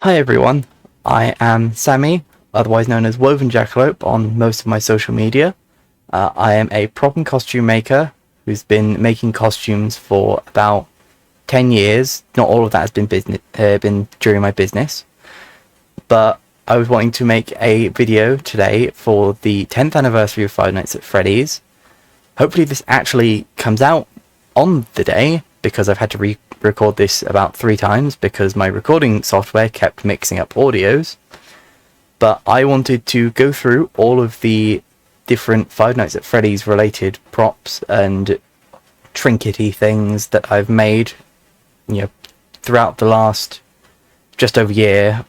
Hi everyone, I am Sammy, otherwise known as Woven Jackalope on most of my social media. I am a prop and costume maker who's been making costumes for about 10 years. Not all of that has been during my business, but I was wanting to make a video today for the 10th anniversary of Five Nights at Freddy's. Hopefully this actually comes out on the day, because I've had to re-record this about 3 times because my recording software kept mixing up audios. But I wanted to go through all of the different Five Nights at Freddy's related props and trinkety things that I've made, throughout the last just over year,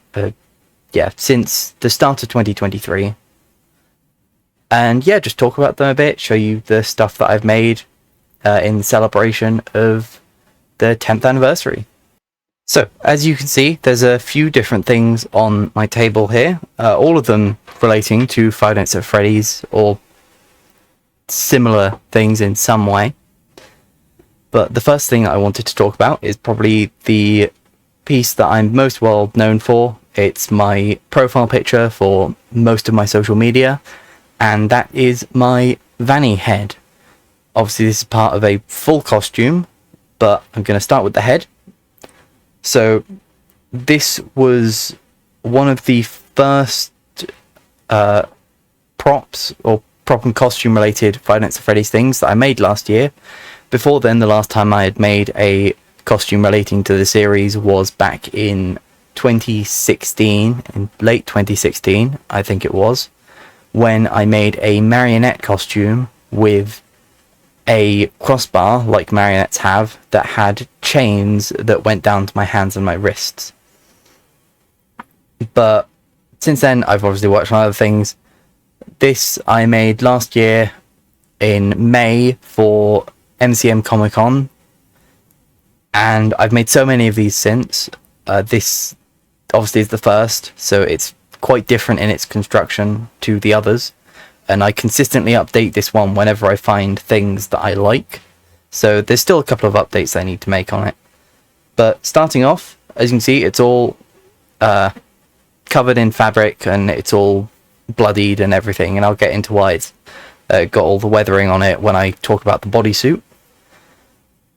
since the start of 2023. And just talk about them a bit, show you the stuff that I've made in celebration of the 10th anniversary. So, as you can see, there's a few different things on my table here, all of them relating to Five Nights at Freddy's or similar things in some way. But the first thing I wanted to talk about is probably the piece that I'm most well known for. It's my profile picture for most of my social media, and that is my Vanny head. Obviously this is part of a full costume, but I'm going to start with the head. So this was one of the first props or prop and costume related Five Nights at Freddy's things that I made last year. Before then, the last time I had made a costume relating to the series was back in 2016, in late 2016 I think it was, when I made a Marionette costume with a crossbar like marionettes have that had chains that went down to my hands and my wrists. But since then I've obviously worked on other things. This I made last year in May for MCM Comic Con, and I've made so many of these since. This obviously is the first, so it's quite different in its construction to the others, and I consistently update this one whenever I find things that I like. So there's still a couple of updates I need to make on it. But starting off, as you can see, it's all covered in fabric and it's all bloodied and everything, and I'll get into why it's got all the weathering on it when I talk about the bodysuit.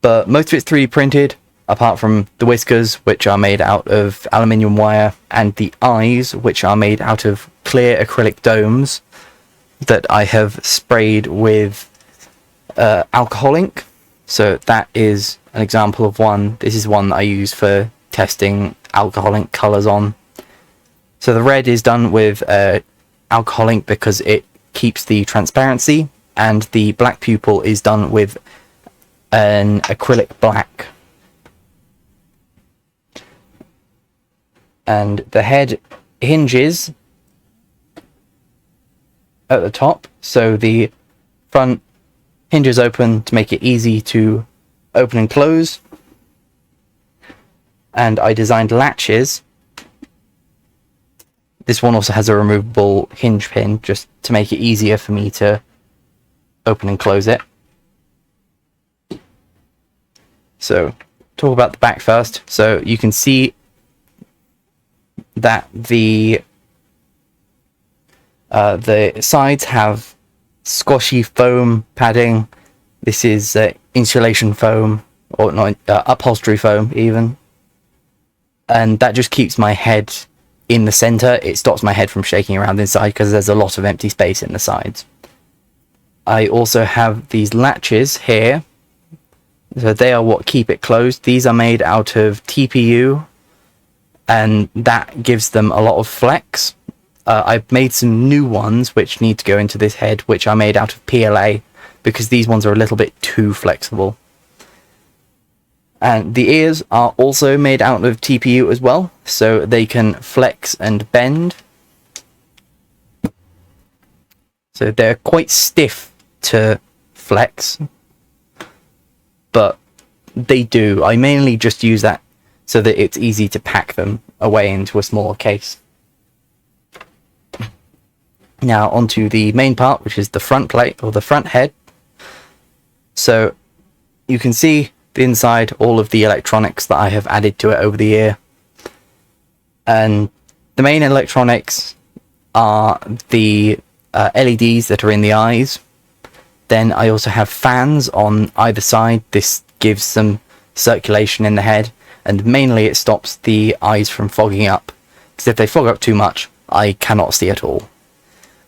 But most of it's 3D printed, apart from the whiskers, which are made out of aluminium wire, and the eyes, which are made out of clear acrylic domes that I have sprayed with alcohol ink. So that is an example of one. This is one that I use for testing alcohol ink colours on. So the red is done with alcohol ink because it keeps the transparency, and the black pupil is done with an acrylic black. And the head hinges at the top, so the front hinges open to make it easy to open and close. And I designed latches. This one also has a removable hinge pin just to make it easier for me to open and close it. So talk about the back first. So you can see that the sides have squashy foam padding. This is insulation foam, or not, upholstery foam even, and that just keeps my head in the center. It stops my head from shaking around inside because there's a lot of empty space in the sides. I also have these latches here, so they are what keep it closed. These are made out of TPU, and that gives them a lot of flex. I've made some new ones which need to go into this head, which are made out of PLA, because these ones are a little bit too flexible. And the ears are also made out of TPU as well, so they can flex and bend. So they're quite stiff to flex, but they do. I mainly just use that so that it's easy to pack them away into a smaller case. Now onto the main part, which is the front plate, or the front head. So you can see the inside, all of the electronics that I have added to it over the year. And the main electronics are the LEDs that are in the eyes. Then I also have fans on either side. This gives some circulation in the head, and mainly it stops the eyes from fogging up, because if they fog up too much, I cannot see at all.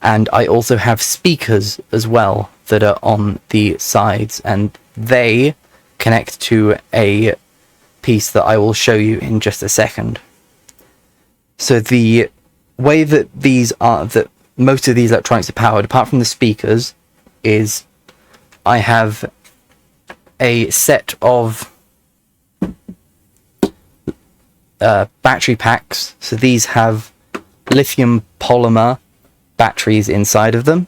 And I also have speakers as well that are on the sides, and they connect to a piece that I will show you in just a second. So the way that most of these electronics are powered, apart from the speakers, is I have a set of battery packs. So these have lithium polymer batteries inside of them.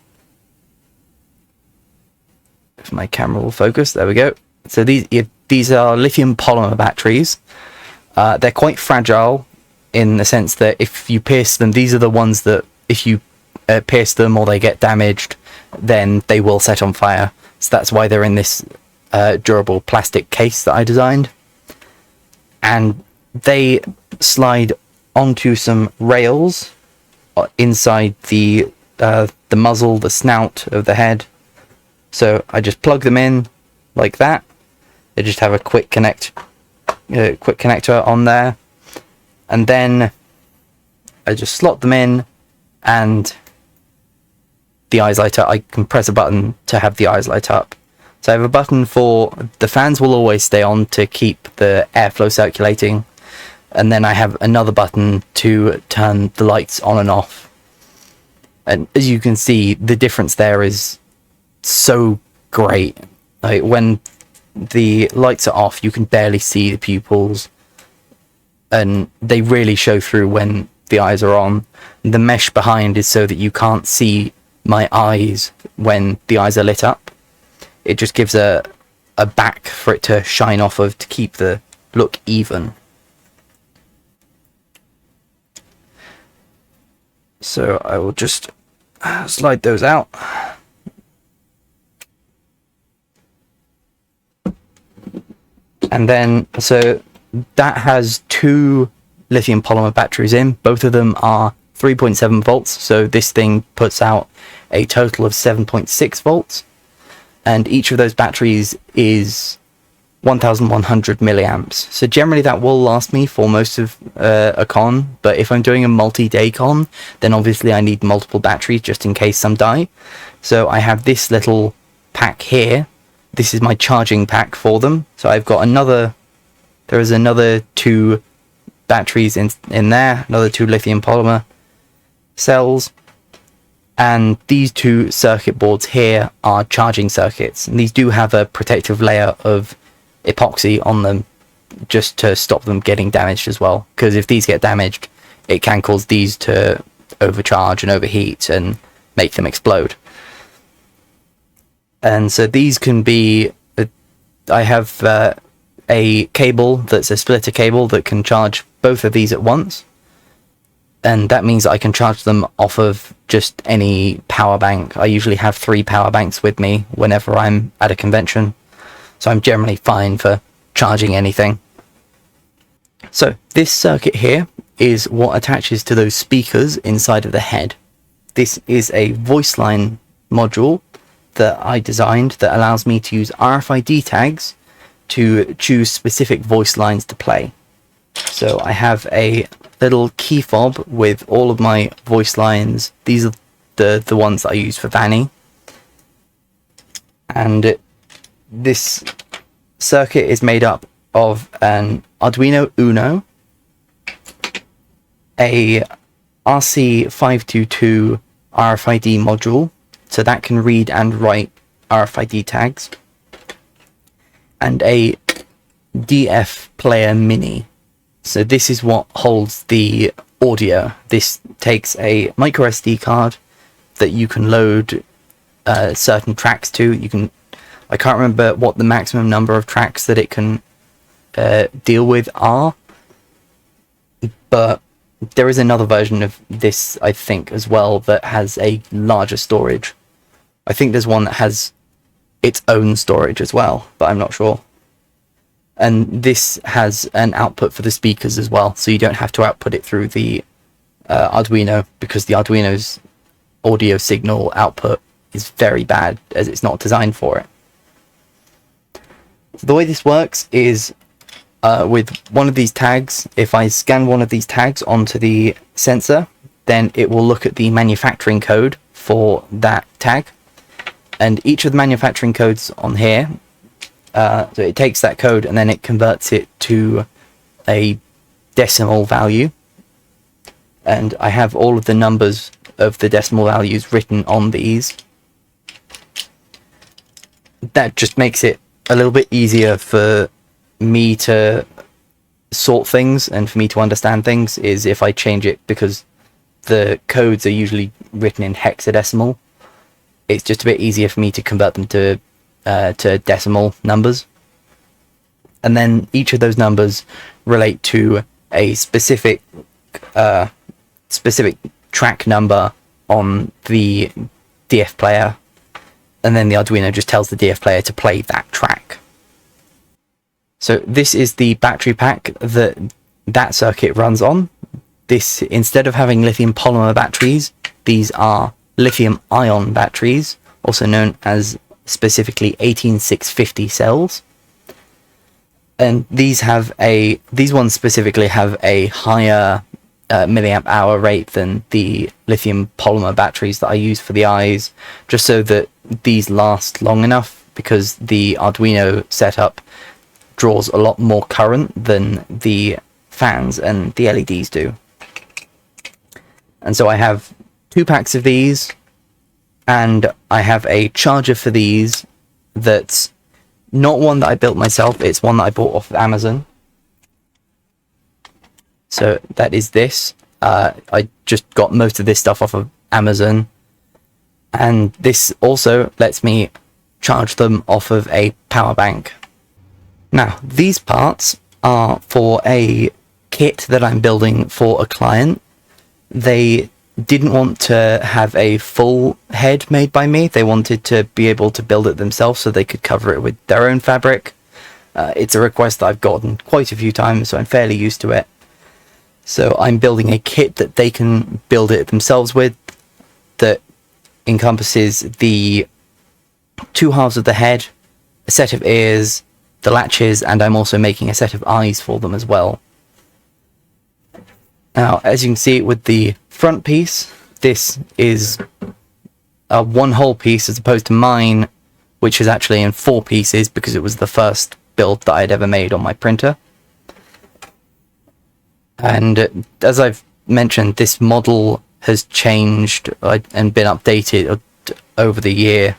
If my camera will focus, there we go. So these are lithium polymer batteries. They're quite fragile in the sense that if you pierce them, these are the ones that if you pierce them or they get damaged, then they will set on fire. So that's why they're in this durable plastic case that I designed. And they slide onto some rails inside the muzzle, the snout of the head. So I just plug them in like that. They just have a quick connector on there, and then I just slot them in, and the eyes light up. I can press a button to have the eyes light up. So I have a button for the fans will always stay on to keep the airflow circulating, and then I have another button to turn the lights on and off. And as you can see, the difference there is so great. Like when the lights are off, you can barely see the pupils, and they really show through when the eyes are on. The mesh behind is so that you can't see my eyes when the eyes are lit up. It just gives a back for it to shine off of to keep the look even. So I will just slide those out. And then, so that has two lithium polymer batteries in. Both of them are 3.7 volts. So this thing puts out a total of 7.6 volts. And each of those batteries is 1100 milliamps. So generally that will last me for most of a con. But if I'm doing a multi-day con, then obviously I need multiple batteries just in case some die. So I have this little pack here. This is my charging pack for them. So I've got there is another two batteries in there, another two lithium polymer cells. And these two circuit boards here are charging circuits. And these do have a protective layer of epoxy on them just to stop them getting damaged as well. Because if these get damaged, it can cause these to overcharge and overheat and make them explode. And so these can be, I have a cable that's a splitter cable that can charge both of these at once. And that means that I can charge them off of just any power bank. I usually have 3 power banks with me whenever I'm at a convention. So I'm generally fine for charging anything. So this circuit here is what attaches to those speakers inside of the head. This is a voice line module that I designed that allows me to use RFID tags to choose specific voice lines to play. So I have a little key fob with all of my voice lines. These are the ones that I use for Vanny. And this circuit is made up of an Arduino Uno, a RC522 RFID module, so that can read and write RFID tags, and a DF player mini. So this is what holds the audio. This takes a micro SD card that you can load certain tracks to. I can't remember what the maximum number of tracks that it can deal with are, but there is another version of this, I think, as well, that has a larger storage. I think there's one that has its own storage as well, but I'm not sure. And this has an output for the speakers as well, so you don't have to output it through the Arduino, because the Arduino's audio signal output is very bad as it's not designed for it. So the way this works is with one of these tags, if I scan one of these tags onto the sensor, then it will look at the manufacturing code for that tag, and each of the manufacturing codes on here, so it takes that code and then it converts it to a decimal value, and I have all of the numbers of the decimal values written on these. That just makes it a little bit easier for me to sort things and for me to understand things, is if I change it, because the codes are usually written in hexadecimal. It's just a bit easier for me to convert them to decimal numbers, and then each of those numbers relate to a specific track number on the DF player, and then the Arduino just tells the DF player to play that track. So this is the battery pack that circuit runs on. This, instead of having lithium polymer batteries, these are lithium ion batteries, also known as specifically 18650 cells. And these ones specifically have a higher milliamp hour rate than the lithium polymer batteries that I use for the eyes, just so that these last long enough, because the Arduino setup draws a lot more current than the fans and the LEDs do. And so I have 2 packs of these, and I have a charger for these that's not one that I built myself, it's one that I bought off of Amazon. So that is this. I just got most of this stuff off of Amazon, and this also lets me charge them off of a power bank. Now, these parts are for a kit that I'm building for a client. They didn't want to have a full head made by me. They wanted to be able to build it themselves so they could cover it with their own fabric. It's a request that I've gotten quite a few times, so I'm fairly used to it. So I'm building a kit that they can build it themselves with, that encompasses the 2 halves of the head, a set of ears, the latches, and I'm also making a set of eyes for them as well. Now, as you can see with the front piece, this is a 1 whole piece as opposed to mine, which is actually in 4 pieces because it was the first build that I'd ever made on my printer. And as I've mentioned, this model has changed and been updated over the year,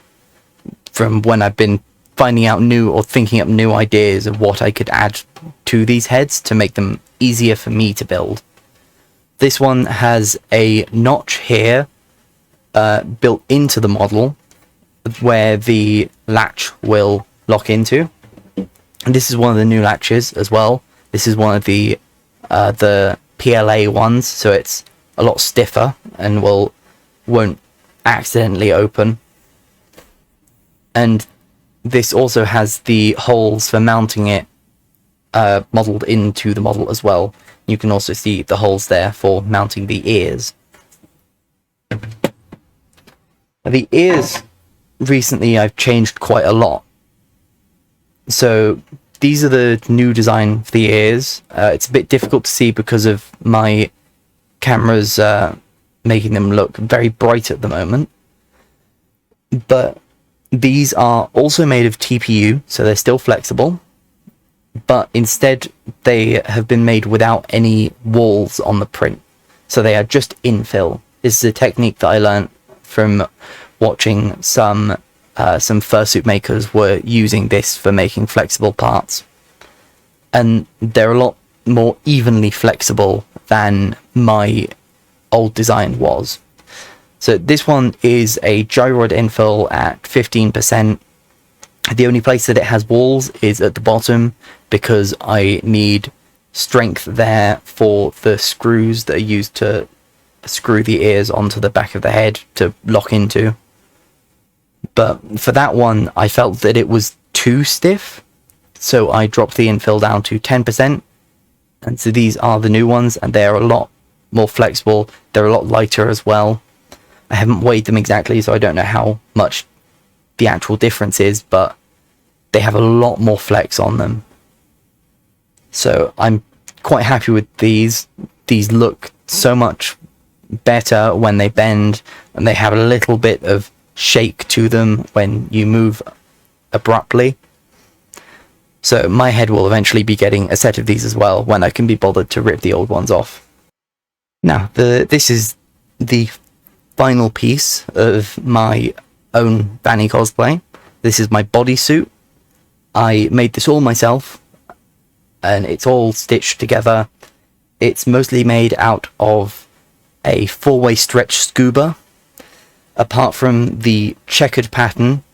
from when I've been finding out new or thinking up new ideas of what I could add to these heads to make them easier for me to build. This one has a notch here built into the model where the latch will lock into. And this is one of the new latches as well. This is one of the PLA ones, so it's a lot stiffer and won't accidentally open. And this also has the holes for mounting it modelled into the model as well. You can also see the holes there for mounting the ears. The ears, recently I've changed quite a lot. So these are the new design for the ears. It's a bit difficult to see because of my cameras making them look very bright at the moment. But these are also made of TPU, so they're still flexible. But instead they have been made without any walls on the print. So they are just infill. This is a technique that I learned from watching some fursuit makers were using this for making flexible parts. And they're a lot more evenly flexible than my old design was. So this one is a gyroid infill at 15%. The only place that it has walls is at the bottom, because I need strength there for the screws that are used to screw the ears onto the back of the head to lock into. But for that one, I felt that it was too stiff, so I dropped the infill down to 10%, and so these are the new ones, and they're a lot more flexible. They're a lot lighter as well. I haven't weighed them exactly, so I don't know how much the actual difference is, but they have a lot more flex on them. So I'm quite happy with these. These look so much better when they bend, and they have a little bit of shake to them when you move abruptly. So my head will eventually be getting a set of these as well when I can be bothered to rip the old ones off. Now, this is the final piece of my own Vanny cosplay. This is my bodysuit. I made this all myself, and it's all stitched together. It's mostly made out of a 4-way stretch scuba. Apart from the checkered pattern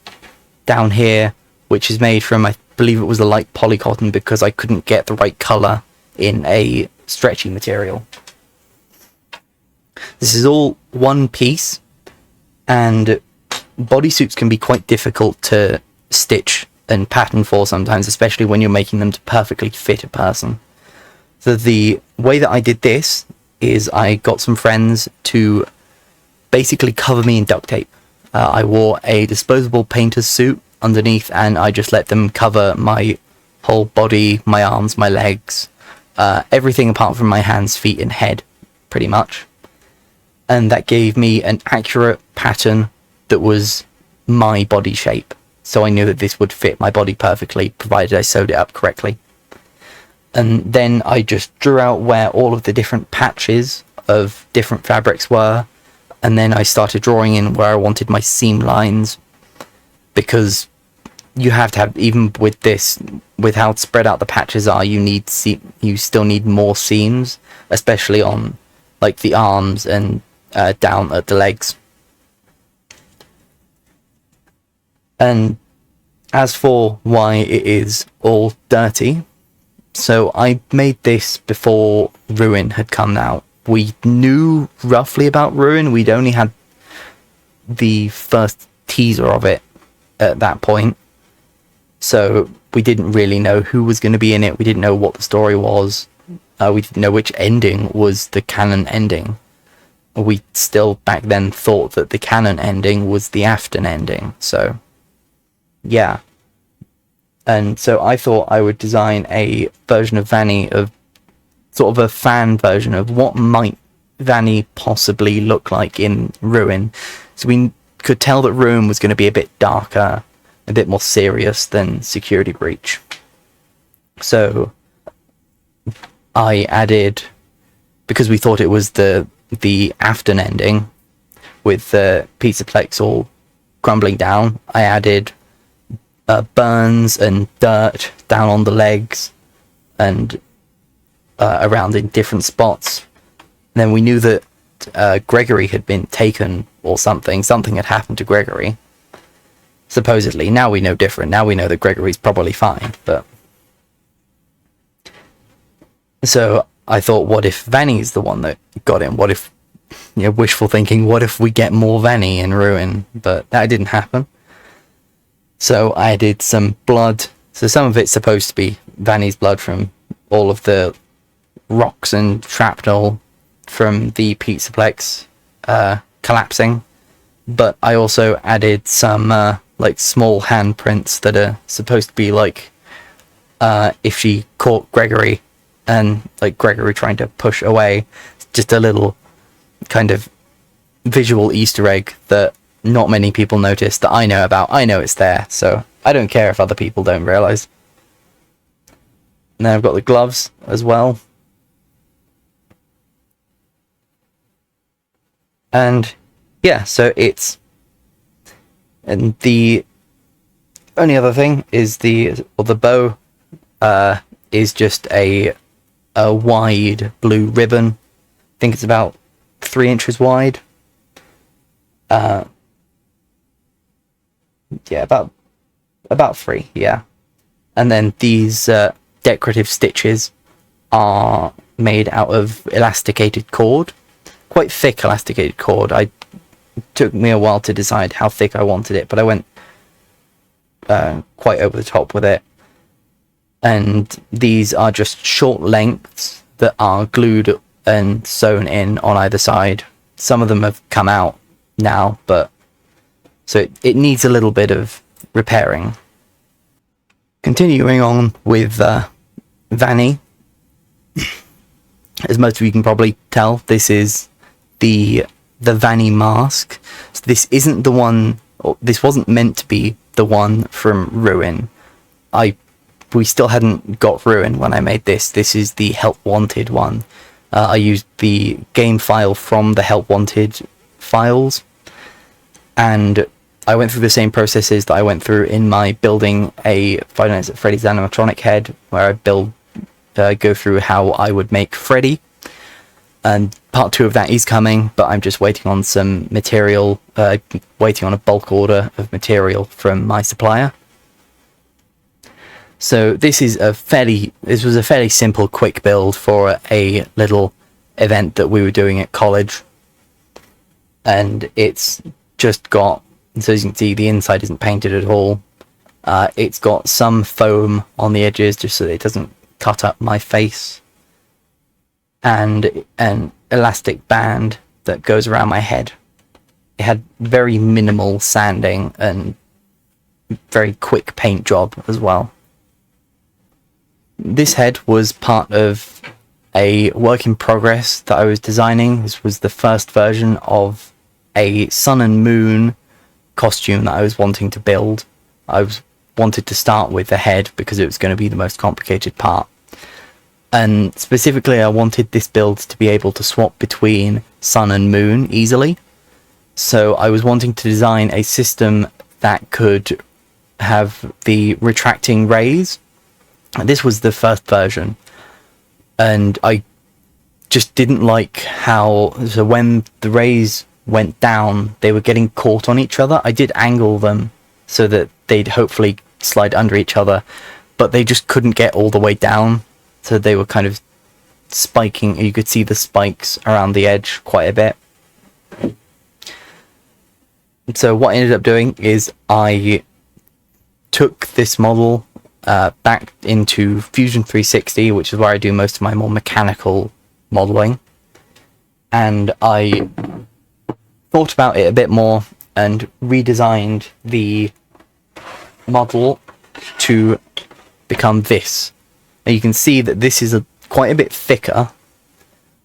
down here, which is made from, I believe it was a light polycotton, because I couldn't get the right colour in a stretchy material. This is all one piece, and bodysuits can be quite difficult to stitch and pattern for sometimes, especially when you're making them to perfectly fit a person. So the way that I did this is I got some friends to basically cover me in duct tape. I wore a disposable painter's suit underneath, and I just let them cover my whole body, my arms, my legs, everything apart from my hands, feet, and head, pretty much. And that gave me an accurate pattern that was my body shape. So I knew that this would fit my body perfectly, provided I sewed it up correctly. And then I just drew out where all of the different patches of different fabrics were, and then I started drawing in where I wanted my seam lines, because you have to have, even with this, with how spread out the patches are, you still need more seams, especially on like the arms and down at the legs. And as for why it is all dirty, so I made this before Ruin had come out. We knew roughly about Ruin. We'd only had the first teaser of it at that point, so we didn't really know who was going to be in it. We didn't know what the story was. We didn't know which ending was the canon ending. We still back then thought that the canon ending was the Afton ending, so yeah. And so I thought I would design a version of Vanny, of sort of a fan version of what might Vanny possibly look like in Ruin. So we could tell that Ruin was going to be a bit darker, a bit more serious than Security Breach. So I added, because we thought it was the Afton ending with the Pizzaplex all crumbling down, I added burns and dirt down on the legs and around in different spots. And then we knew that Gregory had been taken or something had happened to Gregory, supposedly. Now we know different. Now we know that Gregory's probably fine, but so I thought, what if Vanny's the one that got him? What if, wishful thinking, what if we get more Vanny in Ruin? But that didn't happen. So I did some blood. So some of it's supposed to be Vanny's blood from all of the rocks and shrapnel from the Pizzaplex collapsing. But I also added some like small handprints that are supposed to be like if she caught Gregory and like Gregory trying to push away. Just a little kind of visual Easter egg that not many people notice, that I know about. I know it's there, so I don't care if other people don't realise. And then I've got the gloves as well. And yeah, so it's... And the only other thing is the bow is just a wide blue ribbon. I think it's about 3 inches wide. Yeah, about 3, yeah. And then these decorative stitches are made out of elasticated cord, quite thick elasticated cord. It took me a while to decide how thick I wanted it, but I went quite over the top with it. and these are just short lengths that are glued and sewn in on either side. Some of them have come out now, but so it needs a little bit of repairing. Continuing on with Vanny, as most of you can probably tell, this is the Vanny mask. So this isn't the one, or this wasn't meant to be the one from Ruin. We still hadn't got Ruin when I made this. This is the Help Wanted one. I used the game file from the Help Wanted files, and I went through the same processes that I went through in my building a Five Nights at Freddy's animatronic head, where I go through how I would make Freddy. And part 2 of that is coming, but I'm just waiting on some material, waiting on a bulk order of material from my supplier. So this was a fairly simple, quick build for a little event that we were doing at college. And it's just got, so as you can see, the inside isn't painted at all. It's got some foam on the edges just so that it doesn't cut up my face, and an elastic band that goes around my head. It had very minimal sanding and very quick paint job as well. This head was part of a work in progress that I was designing. This was the first version of a sun and moon costume that I was wanting to build. Wanted to start with the head because it was going to be the most complicated part. And specifically, I wanted this build to be able to swap between sun and moon easily. So I was wanting to design a system that could have the retracting rays. This was the first version, and I just didn't like how, so when the rays went down, they were getting caught on each other. I did angle them so that they'd hopefully slide under each other, but they just couldn't get all the way down, so they were kind of spiking. You could see the spikes around the edge quite a bit. So what I ended up doing is I took this model back into Fusion 360, which is where I do most of my more mechanical modeling, and I thought about it a bit more and redesigned the model to become this. And you can see that this is quite a bit thicker,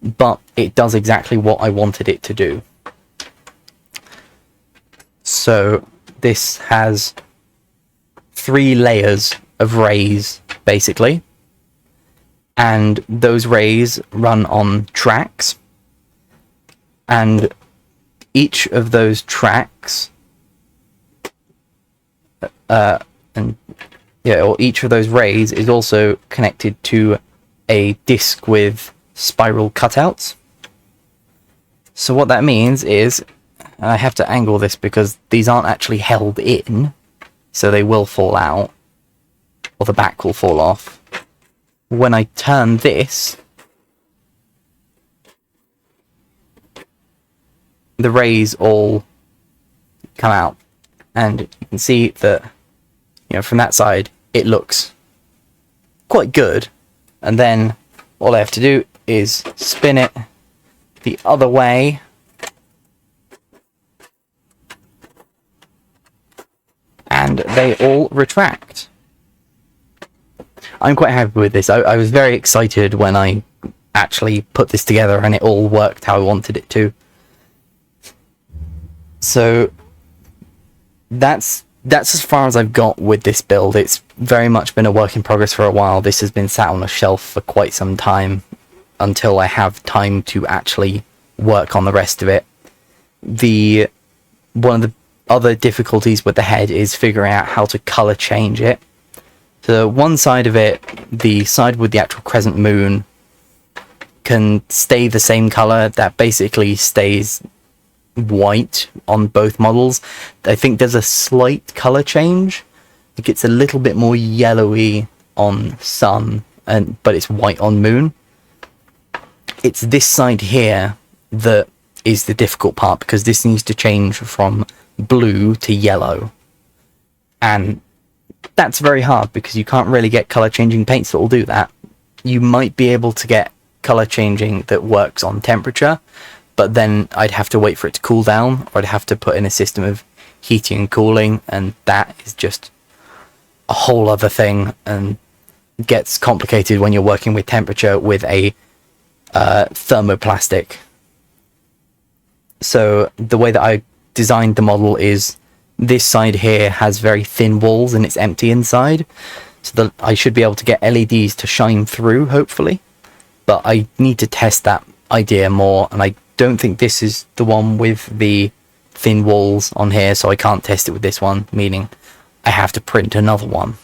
but it does exactly what I wanted it to do. So this has 3 layers of rays, basically, and those rays run on tracks, and each of those tracks or each of those rays is also connected to a disc with spiral cutouts. So what that means is, and I have to angle this because these aren't actually held in, so they will fall out, or the back will fall off. When I turn this, the rays all come out, and you can see that, you know, from that side it looks quite good, and then all I have to do is spin it the other way, and they all retract. I'm quite happy with this. I was very excited when I actually put this together and it all worked how I wanted it to. So that's as far as I've got with this build. It's very much been a work in progress for a while. This has been sat on a shelf for quite some time until I have time to actually work on the rest of it. One of the other difficulties with the head is figuring out how to color change it. So one side of it, the side with the actual crescent moon, can stay the same color. That basically stays white on both models. I think there's a slight color change. It gets a little bit more yellowy on sun, but it's white on moon. It's this side here that is the difficult part, because this needs to change from blue to yellow, and That's very hard because you can't really get color changing paints that will do that. You might be able to get color changing that works on temperature, but then I'd have to wait for it to cool down, or I'd have to put in a system of heating and cooling, and that is just a whole other thing and gets complicated when you're working with temperature with a thermoplastic. So the way that I designed the model is this side here has very thin walls and it's empty inside, so that I should be able to get LEDs to shine through, hopefully. But I need to test that idea more, and I don't think this is the one with the thin walls on here, so I can't test it with this one, meaning I have to print another one.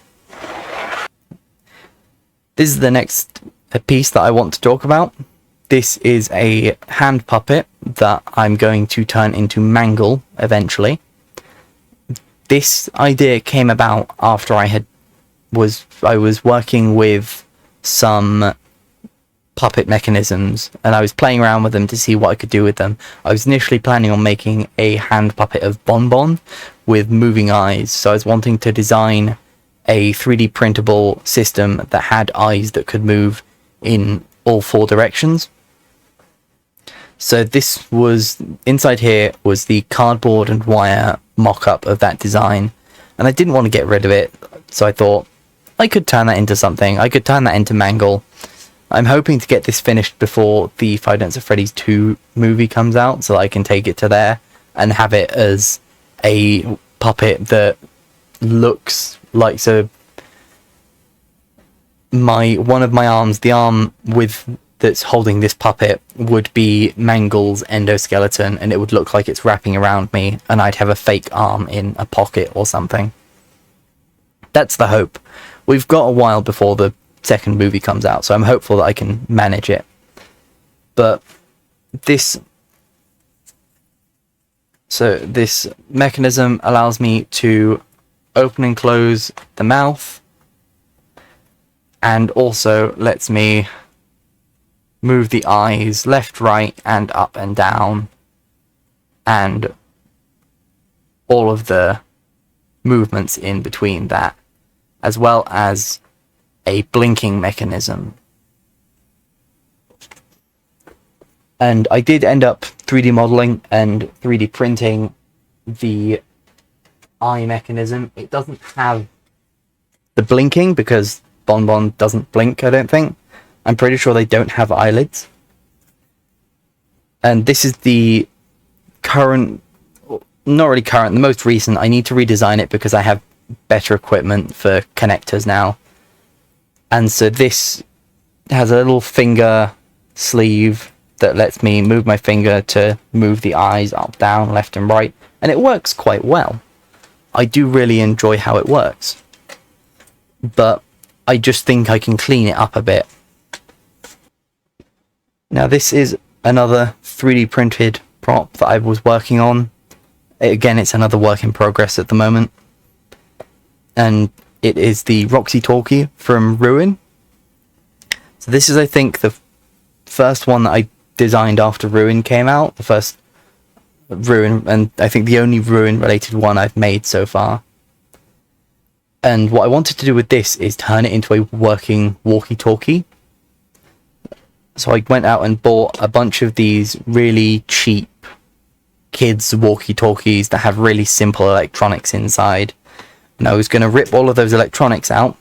This is the next piece that I want to talk about. This is a hand puppet that I'm going to turn into Mangle eventually. This idea came about after I was working with some puppet mechanisms, and I was playing around with them to see what I could do with them. I was initially planning on making a hand puppet of Bonbon with moving eyes, so I was wanting to design a 3D printable system that had eyes that could move in all 4 directions. So this was, inside here was the cardboard and wire mock-up of that design, and I didn't want to get rid of it, so I thought I could turn that into something. I could turn that into Mangle. I'm hoping to get this finished before the Five Nights at Freddy's 2 movie comes out, so that I can take it to there and have it as a puppet that looks like, so one of my arms, the arm that's holding this puppet, would be Mangle's endoskeleton, and it would look like it's wrapping around me, and I'd have a fake arm in a pocket or something. That's the hope. We've got a while before the second movie comes out, so I'm hopeful that I can manage it. But this mechanism allows me to open and close the mouth, and also lets me move the eyes left, right, and up and down, and all of the movements in between that, as well as a blinking mechanism. And I did end up 3D modeling and 3D printing the eye mechanism. It doesn't have the blinking because Bonbon doesn't blink, I don't think. I'm pretty sure they don't have eyelids. And this is the current, not really current, the most recent. I need to redesign it because I have better equipment for connectors now. And so this has a little finger sleeve that lets me move my finger to move the eyes up, down, left and right. And it works quite well. I do really enjoy how it works. But I just think I can clean it up a bit. Now this is another 3D printed prop that I was working on. Again, it's another work in progress at the moment. And it is the Roxy Talky from Ruin. So this is, I think, the first one that I designed after Ruin came out. The first Ruin, and I think the only Ruin related one I've made so far. And what I wanted to do with this is turn it into a working walkie-talkie. So I went out and bought a bunch of these really cheap kids walkie-talkies that have really simple electronics inside. And I was going to rip all of those electronics out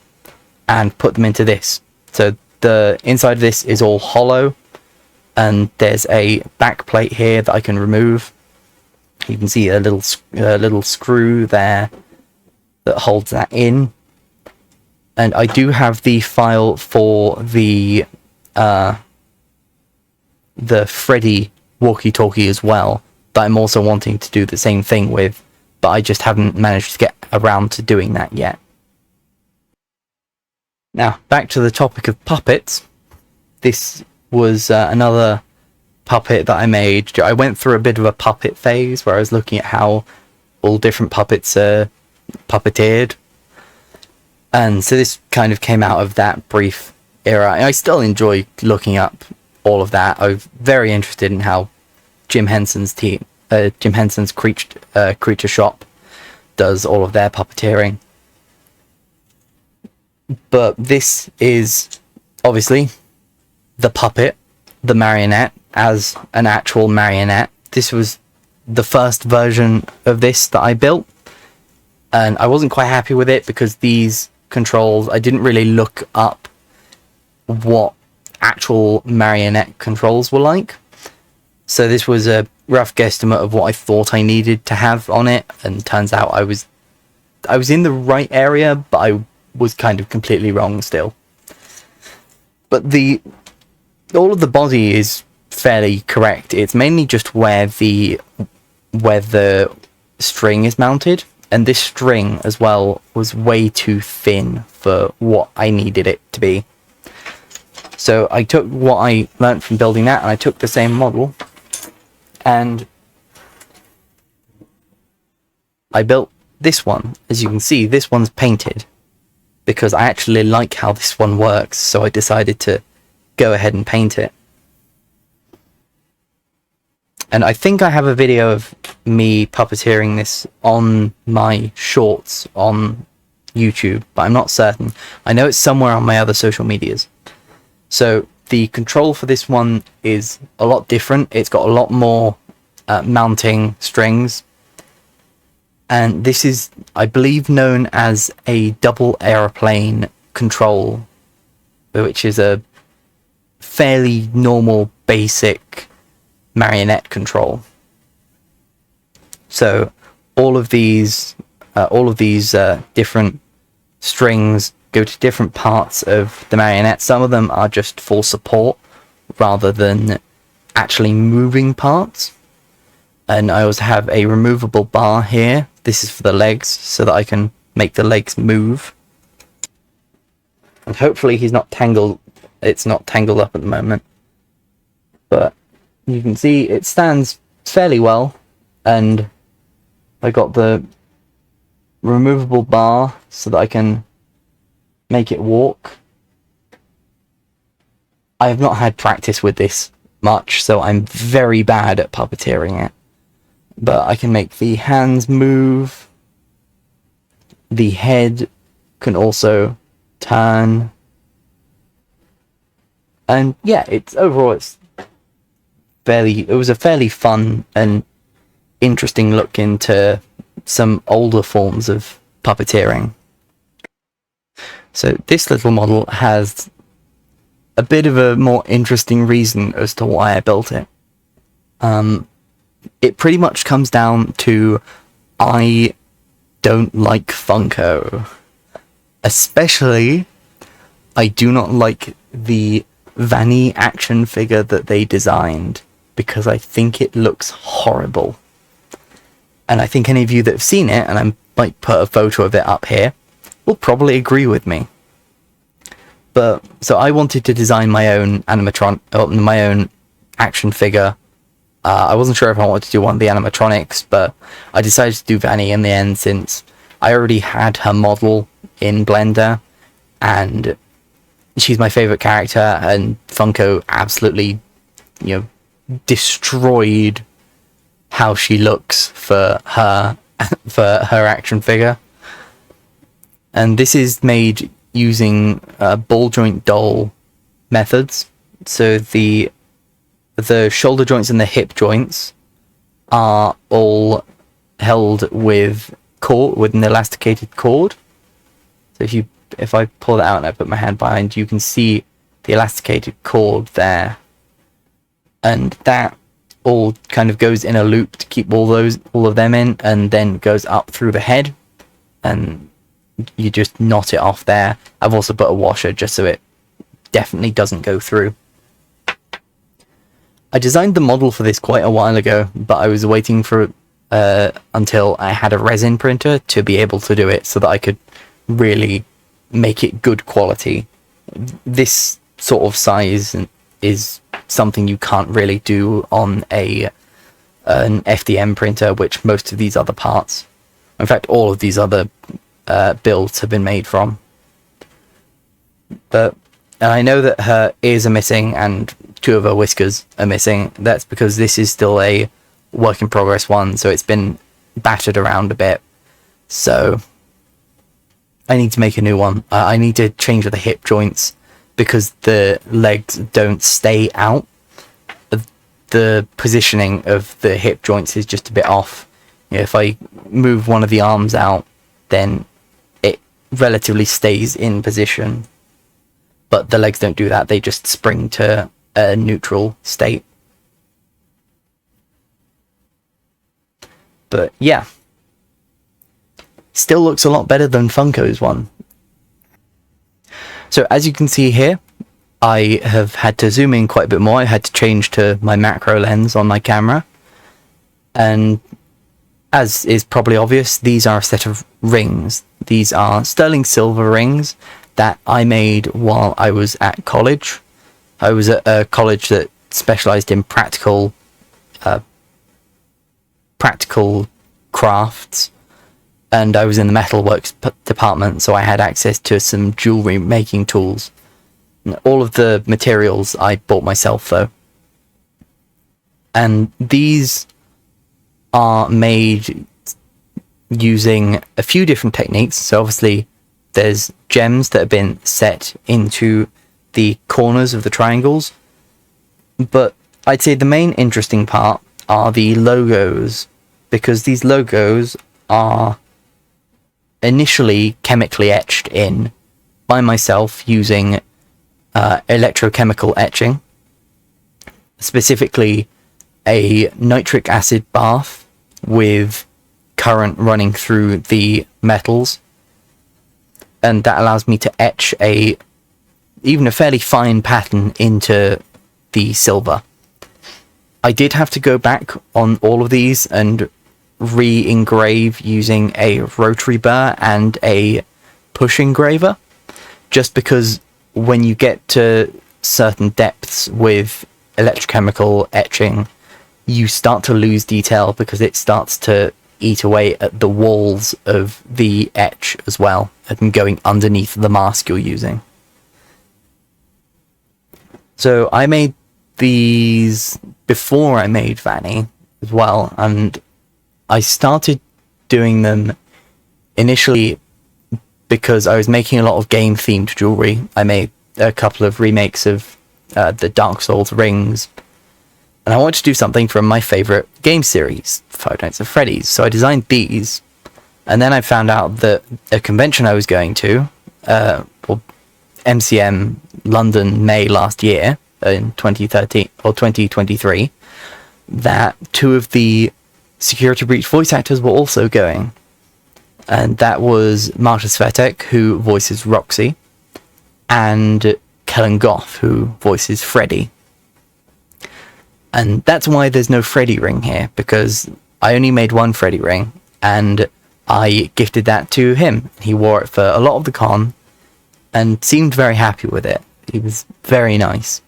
and put them into this. So the inside of this is all hollow, and there's a back plate here that I can remove. You can see a little screw there that holds that in. And I do have the file for the Freddy walkie-talkie as well, that I'm also wanting to do the same thing with, but I just haven't managed to get around to doing that yet. Now, back to the topic of puppets. This was another puppet that I made. I went through a bit of a puppet phase where I was looking at how all different puppets are puppeteered. And so this kind of came out of that brief era. And I still enjoy looking up all of that. I'm very interested in how Jim Henson's Creature Shop does all of their puppeteering. But this is obviously the puppet, the marionette, as an actual marionette. This was the first version of this that I built, and I wasn't quite happy with it because these controls, I didn't really look up what actual marionette controls were like. So this was a rough guesstimate of what I thought I needed to have on it, and turns out I was in the right area, but I was kind of completely wrong still. But all of the body is fairly correct. It's mainly just where the string is mounted, and this string as well was way too thin for what I needed it to be. So I took what I learnt from building that, and I took the same model and I built this one. As you can see, this one's painted because I actually like how this one works, so I decided to go ahead and paint it. And I think I have a video of me puppeteering this on my shorts on YouTube, but I'm not certain. I know it's somewhere on my other social medias. So the control for this one is a lot different. It's got a lot more mounting strings. And this is, I believe, known as a double airplane control, which is a fairly normal, basic marionette control. So all of these different strings go to different parts of the marionette. Some of them are just for support rather than actually moving parts. And I also have a removable bar here. This is for the legs, so that I can make the legs move. And hopefully it's not tangled up at the moment. But you can see it stands fairly well, and I got the removable bar so that I can make it walk. I have not had practice with this much, so I'm very bad at puppeteering it. But I can make the hands move. The head can also turn. And yeah, it was a fairly fun and interesting look into some older forms of puppeteering. So this little model has a bit of a more interesting reason as to why I built it. It pretty much comes down to I don't like Funko. Especially, I do not like the Vanny action figure that they designed, because I think it looks horrible. And I think any of you that have seen it, and I might put a photo of it up here, will probably agree with me. But so I wanted to design my own my own action figure. I wasn't sure if I wanted to do one of the animatronics, but I decided to do Vanny in the end, since I already had her model in Blender, and she's my favorite character, and Funko absolutely, destroyed how she looks for her action figure. And this is made using ball joint doll methods. So the shoulder joints and the hip joints are all held with an elasticated cord. So if I pull that out and I put my hand behind, you can see the elasticated cord there, and that all kind of goes in a loop to keep all of them in, and then goes up through the head, and you just knot it off there. I've also put a washer just so it definitely doesn't go through. I designed the model for this quite a while ago, but I was waiting for until I had a resin printer to be able to do it, so that I could really make it good quality. This sort of size is something you can't really do on an FDM printer, which most of these other parts, in fact all of these other builds have been made from. And I know that her ears are missing and 2 of her whiskers are missing. That's because this is still a work in progress one, so it's been battered around a bit. So I need to make a new one. I need to change the hip joints because the legs don't stay out. The positioning of the hip joints is just a bit off. If I move one of the arms out, then it relatively stays in position. But the legs don't do that. They just spring to a neutral state. But yeah. Still looks a lot better than Funko's one. So as you can see here, I have had to zoom in quite a bit more. I had to change to my macro lens on my camera. And as is probably obvious, these are a set of rings. These are sterling silver rings that I made while I was at college. I was at a college that specialised in practical crafts, and I was in the metalworks department, so I had access to some jewellery making tools. All of the materials I bought myself though. And these are made using a few different techniques. So obviously there's gems that have been set into the corners of the triangles. But I'd say the main interesting part are the logos, because these logos are initially chemically etched in by myself using electrochemical etching, specifically a nitric acid bath with current running through the metals, and that allows me to etch even a fairly fine pattern into the silver. I did have to go back on all of these and re-engrave using a rotary burr and a push engraver, just because when you get to certain depths with electrochemical etching, you start to lose detail because it starts to eat away at the walls of the etch as well, and going underneath the mask you're using. So I made these before I made Vanny as well, and I started doing them initially because I was making a lot of game-themed jewellery. I made a couple of remakes of the Dark Souls rings, and I wanted to do something from my favourite game series, Five Nights at Freddy's. So I designed these, and then I found out that a convention I was going to, MCM London May last year, in 2013 or 2023, that two of the Security Breach voice actors were also going. And that was Marta Svetek, who voices Roxy, and Kellen Goff, who voices Freddy. And that's why there's no Freddy ring here, because I only made one Freddy ring, and I gifted that to him. He wore it for a lot of the con, and seemed very happy with it. He was very nice.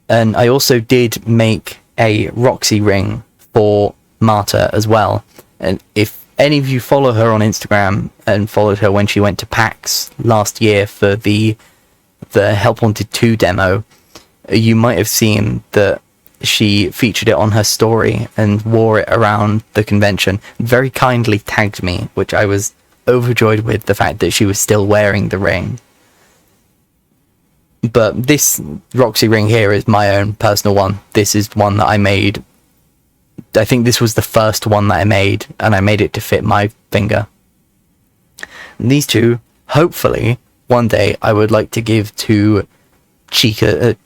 And I also did make a Roxy ring for Marta as well. And if any of you follow her on Instagram and followed her when she went to PAX last year for the Help Wanted 2 demo, you might have seen that she featured it on her story and wore it around the convention. Very kindly tagged me, which I was overjoyed with, the fact that she was still wearing the ring. But this Roxy ring here is my own personal one. This is one that I made. I think this was the first one that I made, and I made it to fit my finger. And these two, hopefully, one day I would like to give to Chica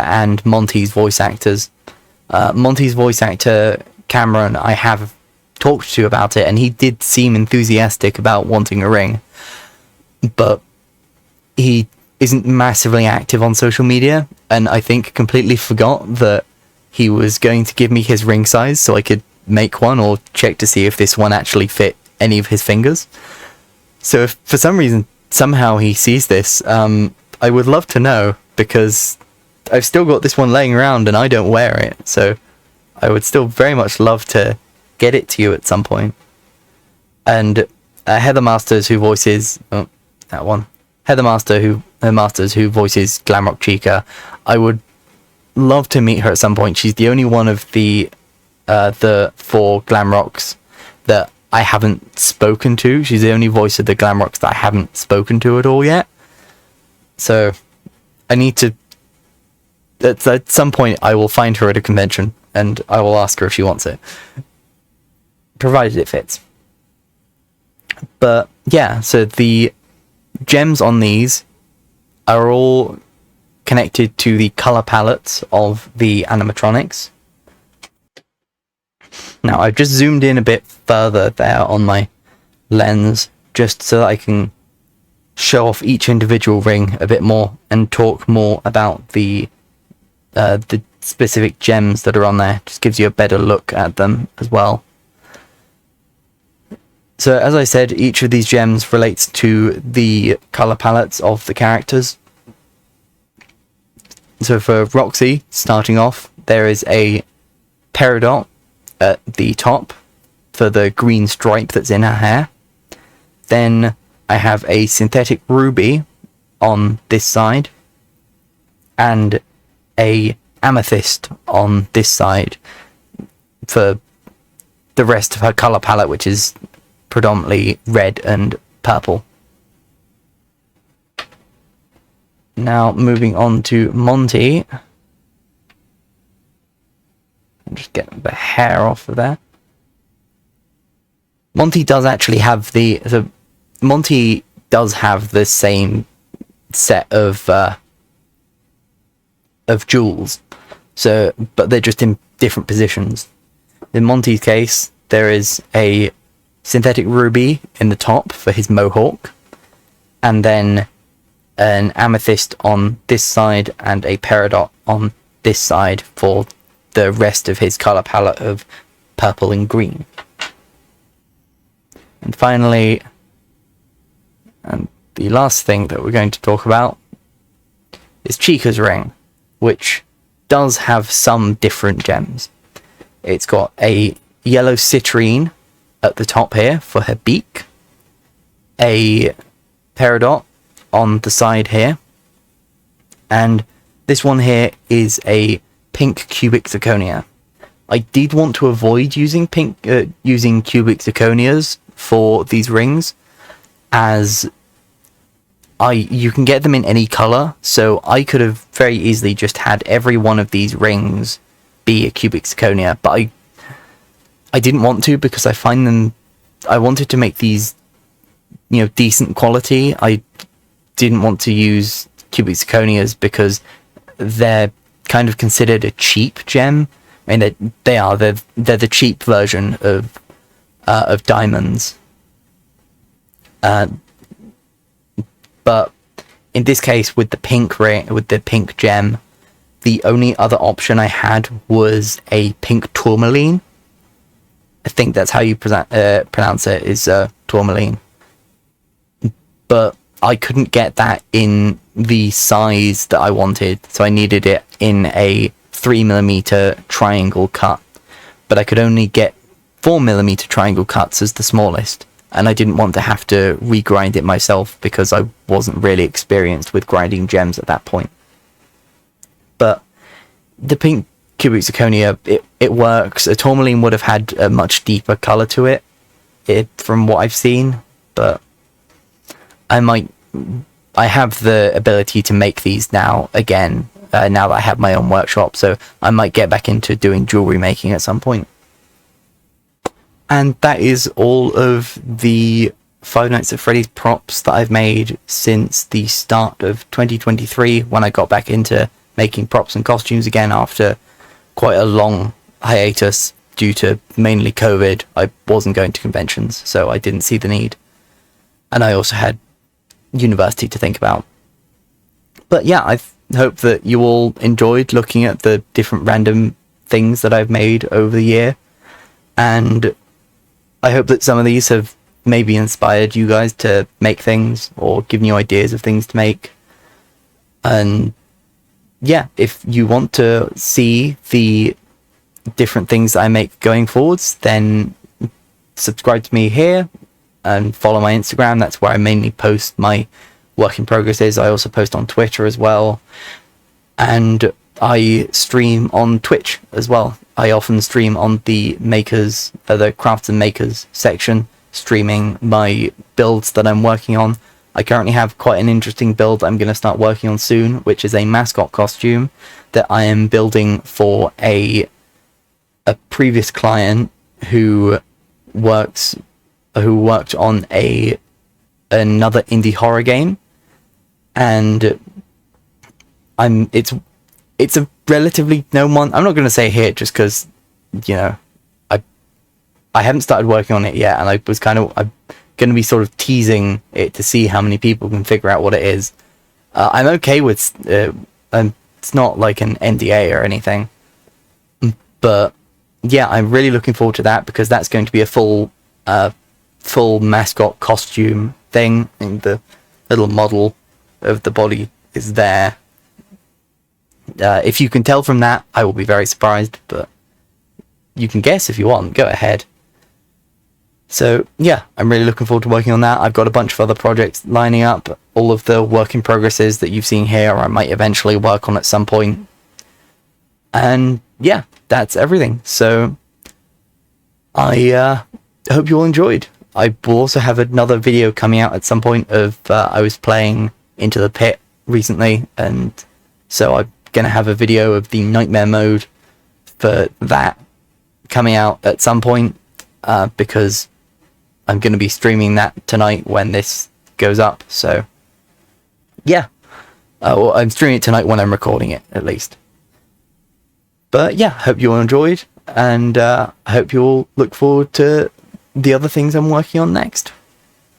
and Monty's voice actors. Monty's voice actor, Cameron, I have talked to about it, and he did seem enthusiastic about wanting a ring. But he isn't massively active on social media, and I think completely forgot that he was going to give me his ring size so I could make one or check to see if this one actually fit any of his fingers. So if for some reason somehow he sees this, I would love to know, because I've still got this one laying around and I don't wear it, so I would still very much love to get it to you at some point. And Heather Masters, who voices Heather Masters, who voices Glamrock Chica, I would love to meet her at some point. She's the only one of the 4 Glamrocks that I haven't spoken to. She's the only voice of the Glamrocks that I haven't spoken to at all yet. So I need to... At some point, I will find her at a convention, and I will ask her if she wants it. Provided it fits. But yeah, so the gems on these are all connected to the color palettes of the animatronics. Now, I've just zoomed in a bit further there on my lens, just so that I can show off each individual ring a bit more and talk more about the specific gems that are on there. Just gives you a better look at them as well. So, as I said, each of these gems relates to the color palettes of the characters. So for Roxy, starting off, there is a peridot at the top for the green stripe that's in her hair. Then I have a synthetic ruby on this side, and a amethyst on this side for the rest of her color palette, which is predominantly red and purple. Now moving on to Monty. I'm just getting the hair off of there. Monty does actually have Monty does have the same set of jewels. So, but they're just in different positions. In Monty's case, there is a synthetic ruby in the top for his mohawk, and then an amethyst on this side and a peridot on this side for the rest of his color palette of purple and green. And finally, and the last thing that we're going to talk about is Chica's ring, which does have some different gems. It's got a yellow citrine at the top here for her beak, a peridot on the side here, and this one here is a pink cubic zirconia. I did want to avoid using using cubic zirconias for these rings, as you can get them in any color, so I could have very easily just had every one of these rings be a cubic zirconia, but I didn't want to, because I find them... I wanted to make these, decent quality. I didn't want to use cubic zirconias because they're kind of considered a cheap gem. I mean, they're the cheap version of diamonds. But in this case, with the pink gem, the only other option I had was a pink tourmaline. I think that's how you pronounce it, is tourmaline. But I couldn't get that in the size that I wanted, so I needed it in a 3mm triangle cut. But I could only get 4mm triangle cuts as the smallest, and I didn't want to have to regrind it myself because I wasn't really experienced with grinding gems at that point. But the pink cubic zirconia, it works. A tourmaline would have had a much deeper color to it from what I've seen, but I have the ability to make these now again, now that I have my own workshop, so I might get back into doing jewelry making at some point. And that is all of the Five Nights at Freddy's props that I've made since the start of 2023, when I got back into making props and costumes again after quite a long hiatus due to mainly COVID. I wasn't going to conventions, so I didn't see the need. And I also had university to think about. But yeah, I hope that you all enjoyed looking at the different random things that I've made over the year. And I hope that some of these have maybe inspired you guys to make things, or given you ideas of things to make. And yeah, if you want to see the different things that I make going forwards, then subscribe to me here and follow my Instagram. That's where I mainly post my work in progresses. I also post on Twitter as well. And I stream on Twitch as well. I often stream on the makers, the crafts and makers section, streaming my builds that I'm working on. I currently have quite an interesting build I'm going to start working on soon, which is a mascot costume that I am building for a previous client who worked on another indie horror game, and it's a relatively known one. I'm not going to say here just because, you know, I haven't started working on it yet, and I'm going to be sort of teasing it to see how many people can figure out what it is. I'm okay with it's not like an NDA or anything, but yeah, I'm really looking forward to that because that's going to be a full mascot costume thing, and the little model of the body is there. If you can tell from that, I will be very surprised, but you can guess if you want. Go ahead. So yeah, I'm really looking forward to working on that. I've got a bunch of other projects lining up. All of the work in progresses that you've seen here, I might eventually work on at some point. And yeah, that's everything. So I hope you all enjoyed. I will also have another video coming out at some point of I was playing Into the Pit recently, and so I'm going to have a video of the nightmare mode for that coming out at some point, because I'm going to be streaming that tonight when this goes up. So yeah, well, I'm streaming it tonight when I'm recording it, at least. But yeah, hope you all enjoyed, and I hope you all look forward to the other things I'm working on next.